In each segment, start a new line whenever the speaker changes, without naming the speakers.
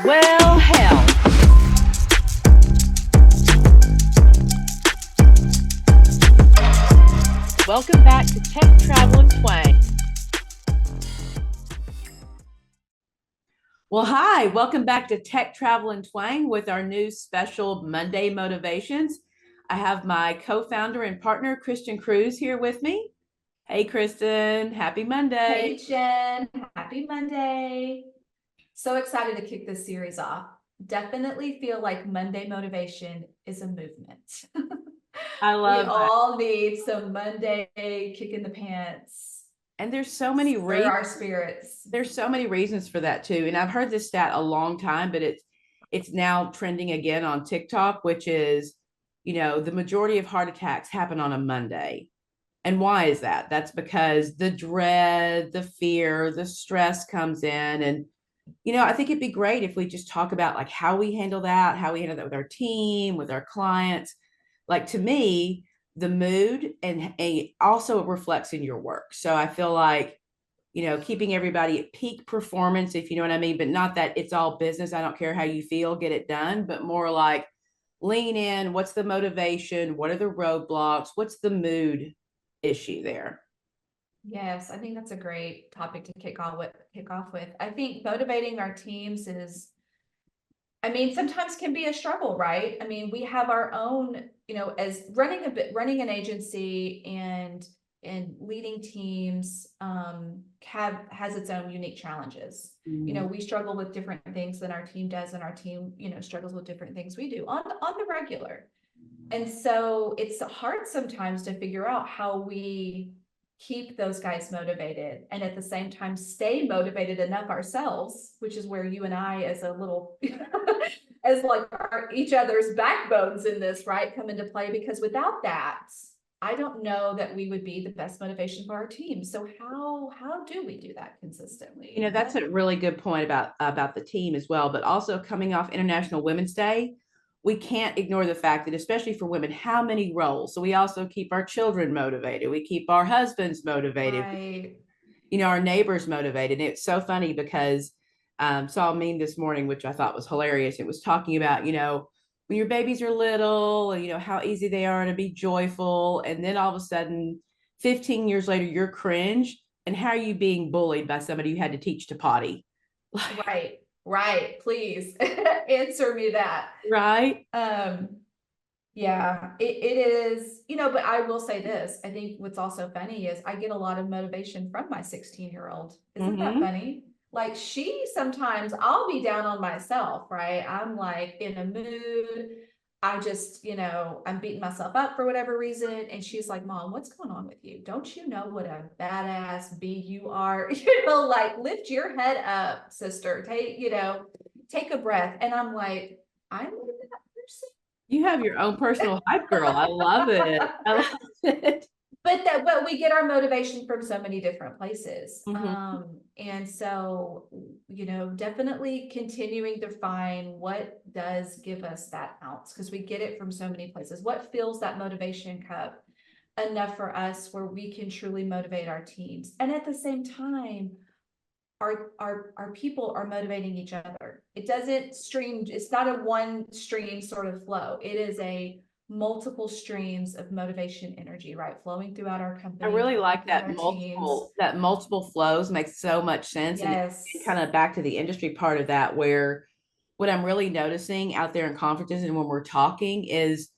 Well, hell. Welcome back to Tech Travel and Twang. Well, hi, welcome back to Tech Travel and Twang with our new special Monday Motivations. I have my co-founder and partner, Kristen Cruz, here with me. Hey, Kristen, happy Monday.
Hey, Jen, happy Monday. So excited to kick this series off. Definitely feel like Monday motivation is a movement.
I
We
love that.
all need some Monday kick in the pants.
And there's so many
Stir
reasons.
our spirits.
There's so many reasons for that too. And I've heard this stat a long time, but it's now trending again on TikTok, which is, the majority of heart attacks happen on a Monday. And why is that? That's because the dread, the fear, the stress comes in. And, I think it'd be great if we just talk about like how we handle that, with our team, with our clients. Like to me, the mood and also it reflects in your work. So I feel like, keeping everybody at peak performance, if you know what I mean, but not that it's all business. I don't care how you feel, get it done, but more like lean in. What's the motivation? What are the roadblocks? What's the mood issue there?
Yes, I think that's a great topic to kick off with. I think motivating our teams is, sometimes can be a struggle, right? We have our own, as running an agency and leading teams has its own unique challenges.
Mm-hmm.
We struggle with different things than our team does, and our team, struggles with different things we do on the regular. And so it's hard sometimes to figure out how we keep those guys motivated and at the same time stay motivated enough ourselves, which is where you and I as a little as like each other's backbones in this, right, come into play, because without that, I don't know that we would be the best motivation for our team. So how do we do that consistently?
That's a really good point about the team as well, but also coming off International Women's Day, we can't ignore the fact that especially for women, how many roles. So we also keep our children motivated, we keep our husbands motivated,
Right.
our neighbors motivated. And it's so funny because saw a meme this morning, which I thought was hilarious. It was talking about, when your babies are little, and how easy they are to be joyful. And then all of a sudden, 15 years later, you're cringe. And how are you being bullied by somebody you had to teach to potty?
Right. Please answer me that.
Right.
Yeah, it is, but I will say this. I think what's also funny is I get a lot of motivation from my 16-year-old. Isn't that
Mm-hmm.
funny? Like sometimes I'll be down on myself, right? I'm like in a mood. I just, I'm beating myself up for whatever reason. And she's like, Mom, what's going on with you? Don't you know what a badass bee you are? Like lift your head up, sister. Take a breath. And I'm like, I'm that person.
You have your own personal hype girl. I love it. I love it.
But we get our motivation from so many different places.
Mm-hmm.
And so, definitely continuing to find what does give us that ounce, because we get it from so many places. What fills that motivation cup enough for us where we can truly motivate our teams, and at the same time our people are motivating each other. It doesn't stream, it's not a one stream sort of flow. It is a multiple streams of motivation energy, right, flowing throughout our
I
company,
really
flowing
like
throughout our teams.
that multiple flows makes so much sense. And kind
Yes.
of back to the industry part of that, where what I'm really noticing out there in conferences and when we're talking is,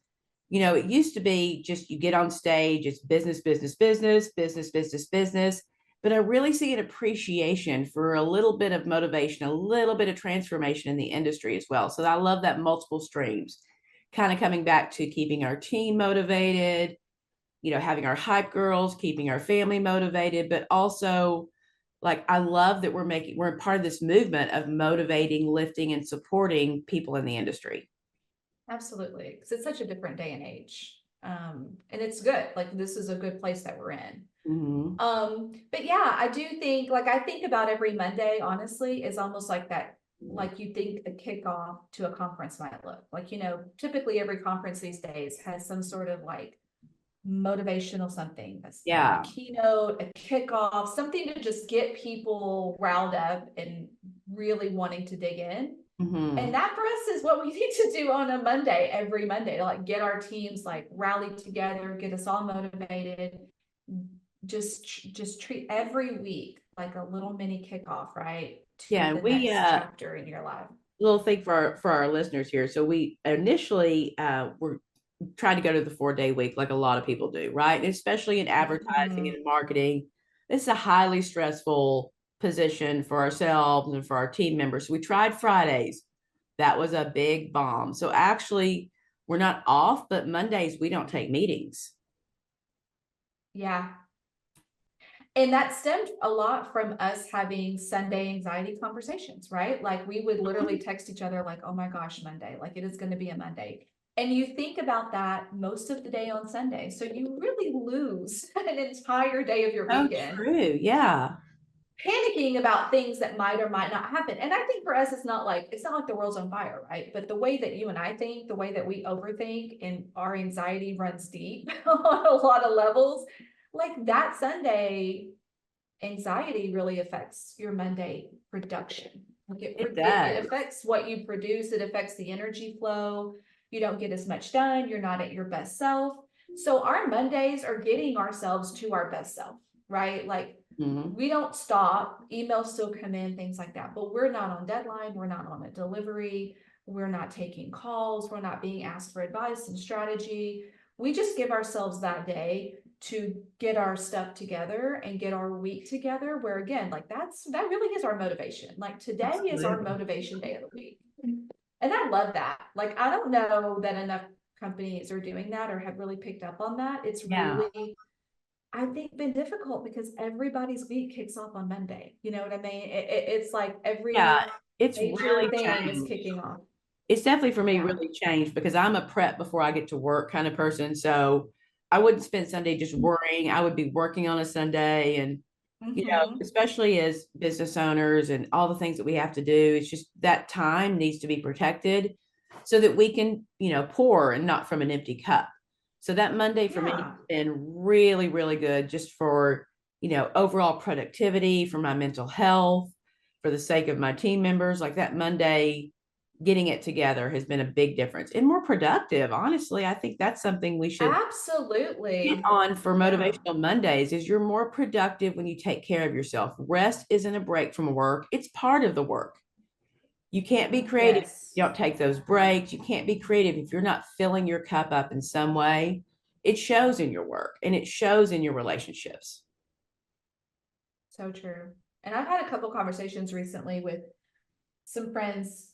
it used to be just you get on stage, it's business, business, business, business, business, business. But I really see an appreciation for a little bit of motivation, a little bit of transformation in the industry as well. So I love that multiple streams, kind of coming back to keeping our team motivated, having our hype girls, keeping our family motivated, but also like I love that we're part of this movement of motivating, lifting, and supporting people in the industry.
Absolutely, because it's such a different day and age. And it's good, like this is a good place that we're in.
Mm-hmm.
But yeah, I do think, like, I think about every Monday, honestly, is almost like that, like you think a kickoff to a conference might look like, typically every conference these days has some sort of like motivational something, a
Yeah.
keynote, a kickoff, something to just get people riled up and really wanting to dig in. And
Mhm.
that for us is what we need to do on a Monday, every Monday, to like get our teams like rallied together, get us all motivated. Just treat every week like a little mini kickoff, right? To
Yeah,
the
we
next chapter in your life.
little thing for our listeners here. So we initially were trying to go to the 4 day week like a lot of people do, right? And especially in advertising
Mhm.
and marketing. This is a highly stressful position for ourselves and for our team members. So we tried Fridays. That was a big bomb. So actually, we're not off, but Mondays we don't take meetings.
Yeah. And that stemmed a lot from us having Sunday anxiety conversations, right? Like we would literally text each other like, oh my gosh, Monday, like it is going to be a Monday. And you think about that most of the day on Sunday. So you really lose an entire day of your
Oh,
weekend
true. Yeah.
panicking about things that might or might not happen. And I think for us, it's not like the world's on fire, right? But the way that you and I think, the way that we overthink and our anxiety runs deep on a lot of levels, like that Sunday anxiety really affects your Monday production. Like
It
it
does.
affects what you produce. It affects the energy flow. You don't get as much done. You're not at your best self. So our Mondays are getting ourselves to our best self, right? Like
Mhm.
we don't stop. Emails still come in, things like that. But we're not on deadline. We're not on a delivery. We're not taking calls. We're not being asked for advice and strategy. We just give ourselves that day to get our stuff together and get our week together, where again, like that really is our motivation. Like today is our
Absolutely.
motivation day of the week. And I love that. Like I don't know that enough companies are doing that or have really picked up on that. It's
Yeah.
really, I think, been difficult because everybody's week kicks off on Monday. You know what I mean? It's like
Yeah.
every
It's
major
really
thing is
changed.
kicking off.
It's definitely for me
Yeah.
really changed because I'm a prep before I get to work kind of person. So I wouldn't spend Sunday just worrying. I would be working on a Sunday and,
Mm-hmm.
especially as business owners and all the things that we have to do, it's just that time needs to be protected so that we can, pour and not from an empty cup. So that Monday for me has
Yeah.
been really, really good just for, overall productivity, for my mental health, for the sake of my team members. Like that Monday, getting it together has been a big difference and more productive. Honestly, I think that's something we should get
Absolutely.
on for
Yeah.
motivational Mondays is you're more productive when you take care of yourself. Rest isn't a break from work. It's part of the work. You can't be creative if
Yes.
you don't take those breaks. You can't be creative if you're not filling your cup up in some way. It shows in your work and it shows in your relationships.
So true. And I've had a couple conversations recently with some friends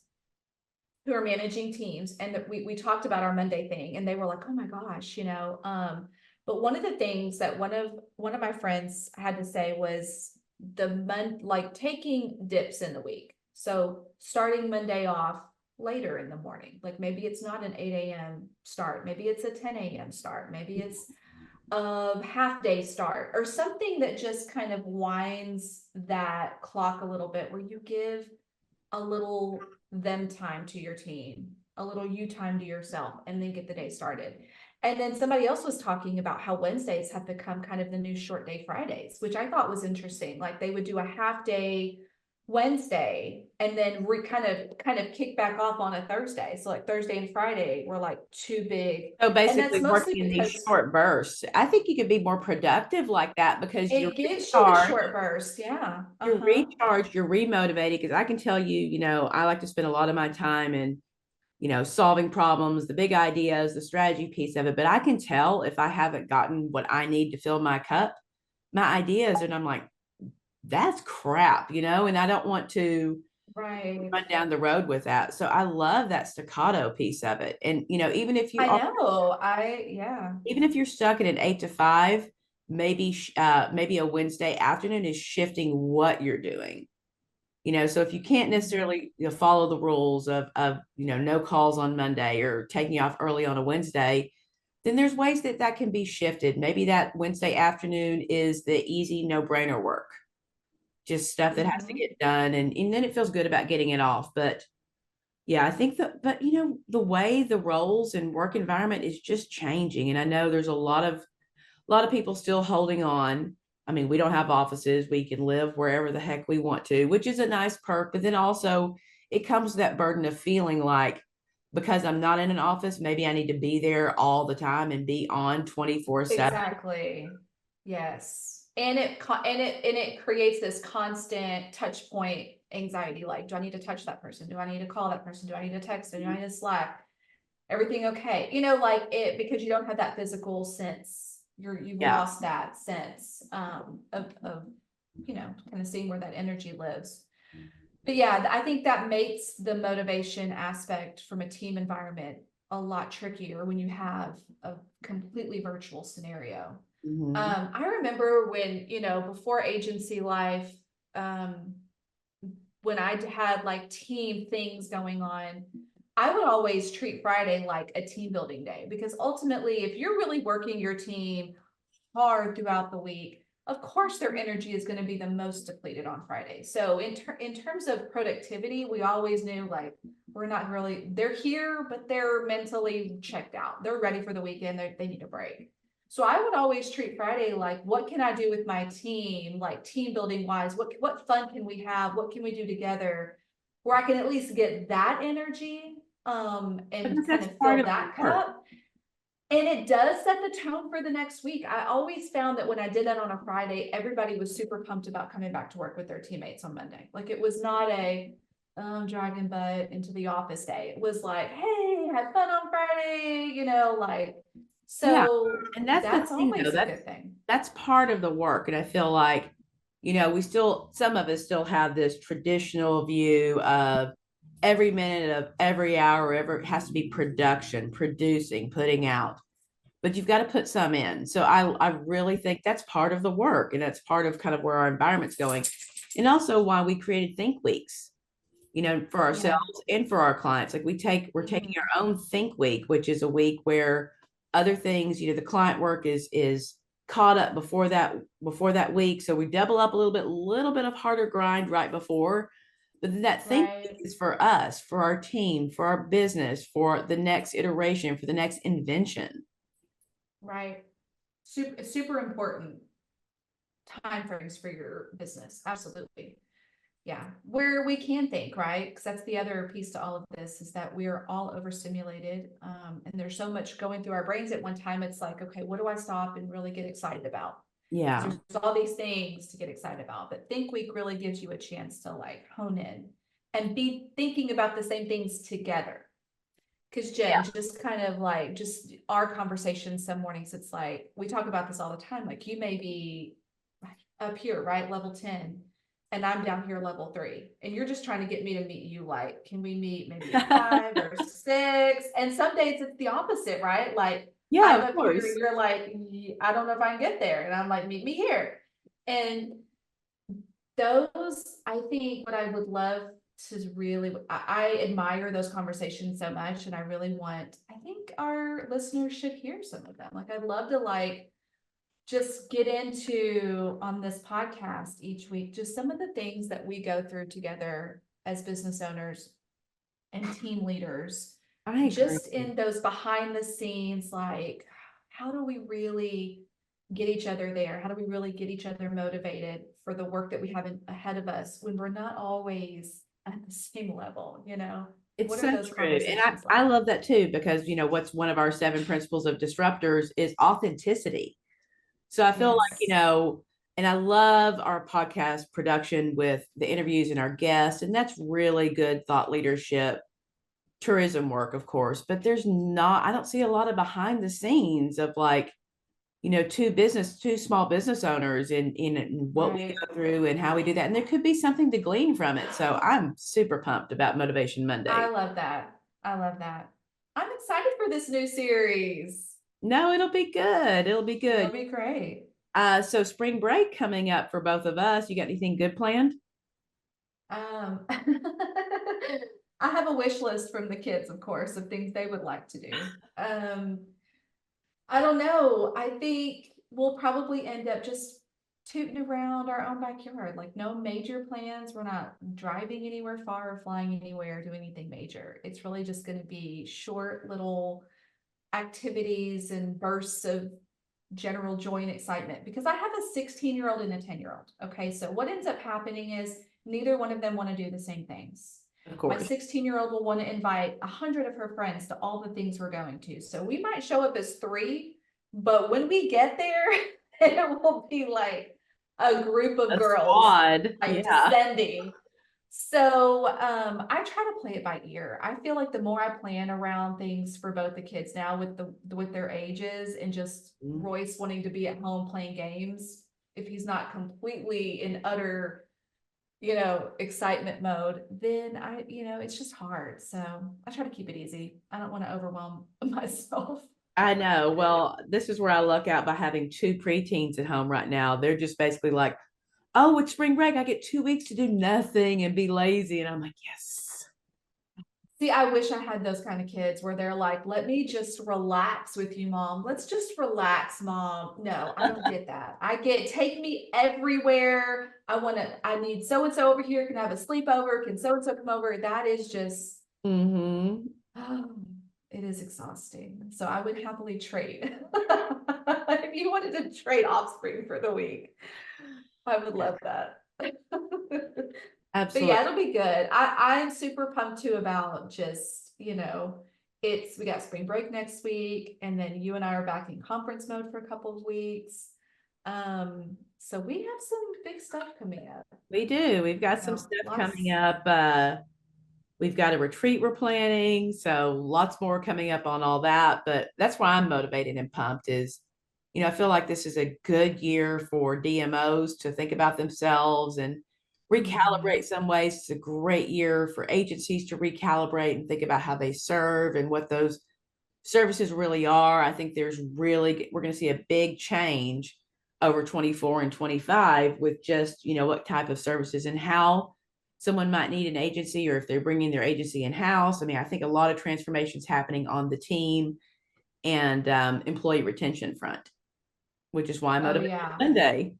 who are managing teams, and that we talked about our Monday thing, and they were like, "Oh my gosh, you know." But one of the things that one of my friends had to say was like taking dips in the week. So starting Monday off later in the morning, like maybe it's not an 8 a.m. start, maybe it's a 10 a.m. start, maybe it's half day start or something that just kind of winds that clock a little bit, where you give a little them time to your team, a little you time to yourself, and then get the day started. And then somebody else was talking about how Wednesdays have become kind of the new short day Fridays, which I thought was interesting. Like they would do a half day Wednesday and then kind of kick back off on a Thursday. So like Thursday and Friday were like too big.
So
And that's
basically
mostly
working in these
because
short bursts. I think you could be more productive like that because you're
it gives you the
recharged,
short burst. Yeah.
you're
Uh-huh.
recharged, you're remotivated. Because I can tell you, I like to spend a lot of my time in, solving problems, the big ideas, the strategy piece of it. But I can tell if I haven't gotten what I need to fill my cup, my ideas, and I'm like, that's crap, and I don't want to
Right.
run down the road with that. So I love that staccato piece of it. And, even if you
I
are,
know. Yeah.
even if you're stuck at an 8 to 5, maybe a Wednesday afternoon is shifting what you're doing. So if you can't
Mhm.
necessarily follow the rules of no calls on Monday or taking off early on a Wednesday, then there's ways that that can be shifted. Maybe that Wednesday afternoon is the easy no brainer work, just stuff that has to
Mhm.
get done, and then it feels good about getting it off. But yeah, I think that, but the way the roles and work environment is just changing, and I know there's a lot of people still holding on. I mean, we don't have offices. We can live wherever the heck we want to, which is a nice perk. But then also, it comes with that burden of feeling like, because I'm not in an office, maybe I need to be there all the time and be on 24/7.
Exactly. Yes. And it creates this constant touch point anxiety. Like, do I need to touch that person? Do I need to call that person? Do I need to text them? Do I need to Slack? Everything okay? Like it, because you don't have that physical sense. You've
Yeah.
lost that sense of kind of seeing where that energy lives. But yeah, I think that makes the motivation aspect from a team environment a lot trickier when you have a completely virtual scenario.
Mhm.
I remember when, before agency life, when I had like team things going on, I would always treat Friday like a team building day, because ultimately, if you're really working your team hard throughout the week, of course their energy is going to be the most depleted on Friday. So in terms of productivity, we always knew like we're not really, they're here, but they're mentally checked out. They're ready for the weekend. They need a break. So I would always treat Friday like, what can I do with my team, like team building wise? What fun can we have? What can we do together where I can at least get that energy and
Because
kind
that's
of
part
fill
of the
that
work.
cup. And it does set the tone for the next week. I always found that when I did that on a Friday, everybody was super pumped about coming back to work with their teammates on Monday. Like it was not a dragging butt into the office day. It was like, hey, have fun on Friday, like
Yeah.
so
And that's the
that's
thing though.
always a
That's
good thing.
that's part of the work. And I feel like, we still, some of us still have this traditional view of every minute of every hour, ever has to be production, producing, putting out. But you've got to put some in. So I really think that's part of the work, and that's part of kind of where our environment's going. And also why we created Think Weeks, for
Yeah.
ourselves and for our clients. Like we're taking
Mhm.
our own Think Week, which is a week where other things, the client work is caught up before that week. So we double up a little bit of harder grind right before. But then that Think Week
Right.
is for us, for our team, for our business, for the next iteration, for the next invention.
Right. Super important timeframes for your business. Absolutely. Yeah, where we can think, right? Because that's the other piece to all of this, is that we are all overstimulated. And there's so much going through our brains at one time. It's like, okay, what do I stop and really get excited about?
Yeah.
Because there's all these things to get excited about. But Think Week really gives you a chance to like hone in and be thinking about the same things together. Because Jen, just kind of like just our conversations some mornings, it's like we talk about this all the time. Like you may be up here, right? Level 10. And I'm down here level 3. And you're just trying to get me to meet you. Like, can we meet maybe at 5 or 6? And some days it's the opposite, right? Like
Yeah,
I'm
of
up here and
course.
you're like, I don't know if I can get there. And I'm like, meet me here. And those, I think what I would love to really, I admire those conversations so much. And I really want, I think our listeners should hear some of them. Like I'd love to like just get into on this podcast each week, just some of the things that we go through together as business owners and team leaders,
I agree.
just in those behind the scenes, like how do we really get each other there? How do we really get each other motivated for the work that we have ahead of us when we're not always at the same level,
It's
What are
so
those
true. And
conversations
I
like?
love that too, because what's one of our 7 principles of disruptors is authenticity. So I feel like,
Yes.
and I love our podcast production with the interviews and our guests, and that's really good thought leadership, tourism work, of course. But I don't see a lot of behind the scenes of like, two small business owners in what we
Right.
go through and how we do that. And there could be something to glean from it. So I'm super pumped about Motivation
I
Monday.
love that. I love that. I'm excited for this new series.
No, it'll be good. It'll be
It'll
good.
be great.
So spring break coming up for both of us. You got anything good planned?
I have a wish list from the kids, of course, of things they would like to do. I don't know. I think we'll probably end up just tooting around our own backyard. Like no major plans. We're not driving anywhere far or flying anywhere, doing anything major. It's really just going to be short little activities and bursts of general joy and excitement, because I have a 16-year-old and a 10-year-old. Okay, so what ends up happening is neither one of them want to do the same things.
Of
My
course.
16-year-old will want to invite 100 of her friends to all the things we're going to. So we might show up as 3, but when we get there, it will be like a group of
A
girls
squad.
like
Yeah.
descending. So I try to play it by ear. I feel like the more I plan around things for both the kids now with their ages, and just
Mm.
Royce wanting to be at home playing games, if he's not completely in utter, excitement mode, then it's just hard. So I try to keep it easy. I don't want to overwhelm myself.
I know. Well, this is where I luck out by having 2 preteens at home right now. They're just basically like, oh, it's spring break. I get 2 weeks to do nothing and be lazy. And I'm like, yes.
See, I wish I had those kind of kids where they're like, let me just relax with you, mom. Let's just relax, mom. No, I don't get that. I get, take me everywhere. I need so and so over here. Can I have a sleepover? Can so and so come over? That is just,
Mm-hmm.
oh, it is exhausting. So I would happily trade. If you wanted to trade offspring for the week, I would love that. But
Absolutely.
yeah, it'll be good. I'm super pumped too about just, we got spring break next week, and then you and I are back in conference mode for a couple of weeks. So we have some big stuff coming up.
We do. We've got some
So
stuff coming
lots.
up. We've got a retreat we're planning, so lots more coming up on all that. But that's why I'm motivated and pumped is, I feel like this is a good year for DMOs to think about themselves and recalibrate
Mhm.
some ways. It's a great year for agencies to recalibrate and think about how they serve and what those services really are. I think we're going to see a big change over 24 and 25 with just, what type of services and how someone might need an agency or if they're bringing their agency in house. I mean, I think a lot of transformations happening on the team and employee retention front, which is why I'm
Oh,
motivated
yeah.
Monday.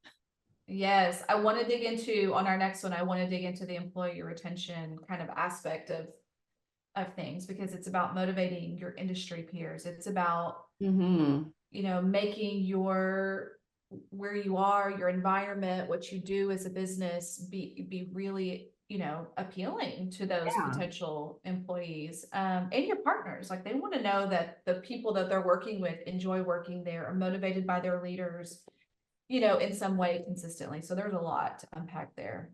Yes, I want to dig into on our next one. I want to dig into the employee retention kind of aspect of things, because it's about motivating your industry peers. It's about,
Mm-hmm.
making your where you are, your environment, what you do as a business be really, appealing to those
Yeah.
potential employees, and your partners. Like, they want to know that the people that they're working with enjoy working there, are motivated by their leaders, in some way consistently. So there's a lot to unpack there.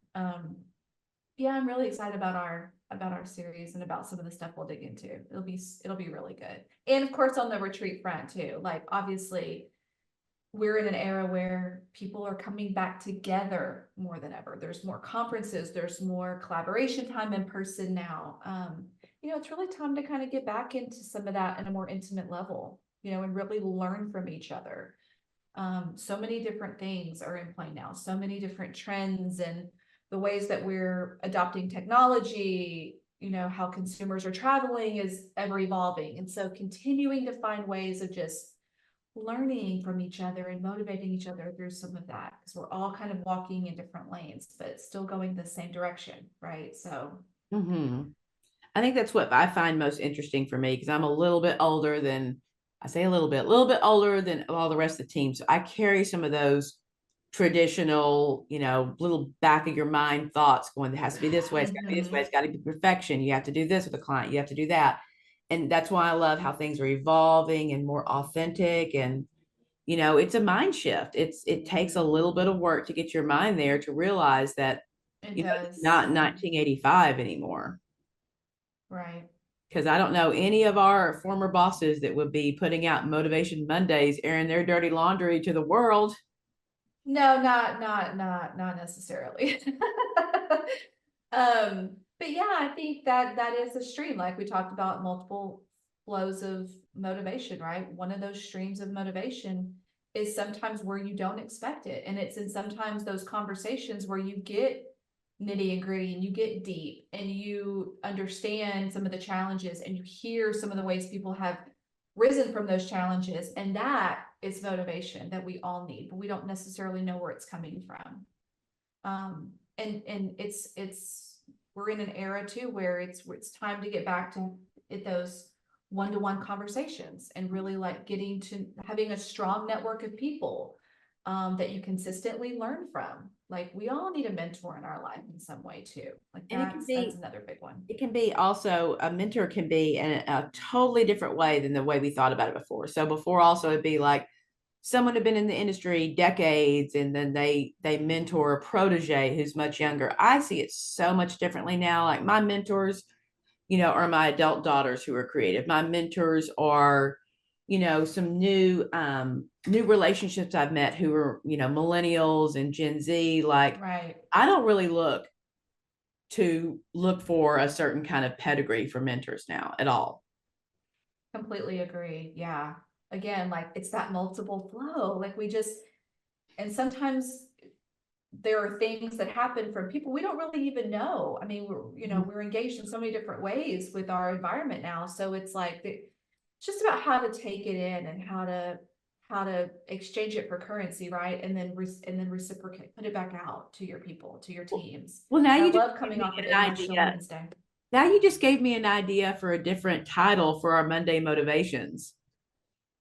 Yeah, I'm really excited about our series and about some of the stuff we'll dig into. It'll be really good. And of course, on the retreat front too, like, obviously we're in an era where people are coming back together more than ever. There's more conferences, there's more collaboration time in person now. It's really time to kind of get back into some of that in a more intimate level, and really learn from each other. So many different things are in play now, so many different trends, and the ways that we're adopting technology, how consumers are traveling is ever evolving. And so continuing to find ways of just learning from each other and motivating each other through some of that, because we're all kind of walking in different lanes, but still going the same direction, right? So
Mm-hmm. I think that's what I find most interesting for me because I'm a little bit older than I say a little bit older than all the rest of the team. So I carry some of those traditional, little back of your mind thoughts going, it has to be this way, it's got to be this way,
mhm,
it's got to be perfection. You have to do this with a client, you have to do that. And that's why I love how things are evolving and more authentic. And, it's a mind shift. It takes a little bit of work to get your mind there to realize that,
it
it's
does,
not 1985 anymore
right?
because I don't know any of our former bosses that would be putting out Motivation Mondays, airing their dirty laundry to the world.
No, not necessarily. But yeah, I think that is a stream, like we talked about, multiple flows of motivation, right? One of those streams of motivation is sometimes where you don't expect it. And it's in sometimes those conversations where you get nitty and gritty and you get deep and you understand some of the challenges and you hear some of the ways people have risen from those challenges. And that is motivation that we all need, but we don't necessarily know where it's coming from. And it's we're in an era too where it's time to get back to those one-to-one conversations and really like getting to having a strong network of people, that you consistently learn from. Like we all need a mentor in our life in some way too. Like
And it can
that's
be,
another big one.
it can be also a mentor can be in a totally different way than the way we thought about it before. So before also it'd be like someone had been in the industry decades and then they mentor a protege who's much younger. I see it so much differently now. Like my mentors, are my adult daughters who are creative. My mentors are, some new relationships I've met who are, millennials and Gen Z. Like
Right.
I don't really look for a certain kind of pedigree for mentors now at all.
Completely agree. Yeah. Again, like it's that multiple flow. Like we just, and sometimes there are things that happen from people we don't really even know. I mean, we're engaged in so many different ways with our environment now. So it's like it's just about how to take it in and how to exchange it for currency, right? And then reciprocate, put it back out to your people, to your teams.
Well, now
And I
you just
love
gave
coming
me
off of
an
International
idea.
Women's Day.
Now you just gave me an idea for a different title for our Monday motivations.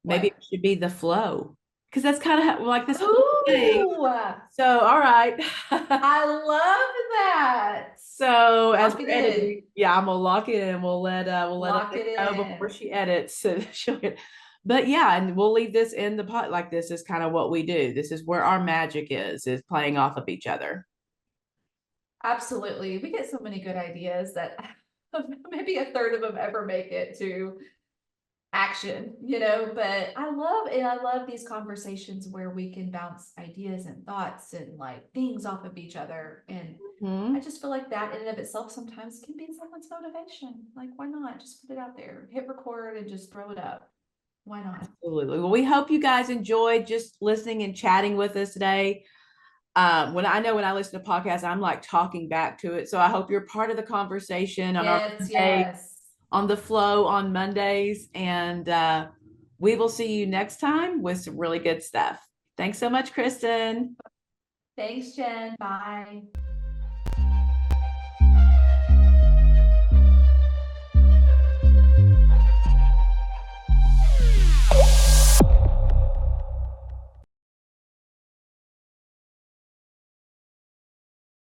Maybe it
What?
should be the flow because that's kind of like this whole thing.
Ooh,
So, all right.
I love that.
So as
Lock
we're
it in.
editing, yeah, I'm gonna lock it in. We'll let
Lock
Alexa
it
know before
in.
she edits. So she'll get, but yeah, and we'll leave this in the pot. Like this is kind of what we do. This is where our magic is playing off of each other.
Absolutely. We get so many good ideas that maybe a third of them ever make it to action, but I love these conversations where we can bounce ideas and thoughts and like things off of each other. And I
Hmm.
just feel like that in and of itself sometimes can be someone's motivation. Like, why not just put it out there, hit record and just throw it up? Why not?
Absolutely. Well, we hope you guys enjoyed just listening and chatting with us today. When I listen to podcasts, I'm like talking back to it. So I hope you're part of the conversation on our
Yes,
Monday,
yes.
on the flow on Mondays. And we will see you next time with some really good stuff. Thanks so much, Kristen.
Thanks, Jen. Bye.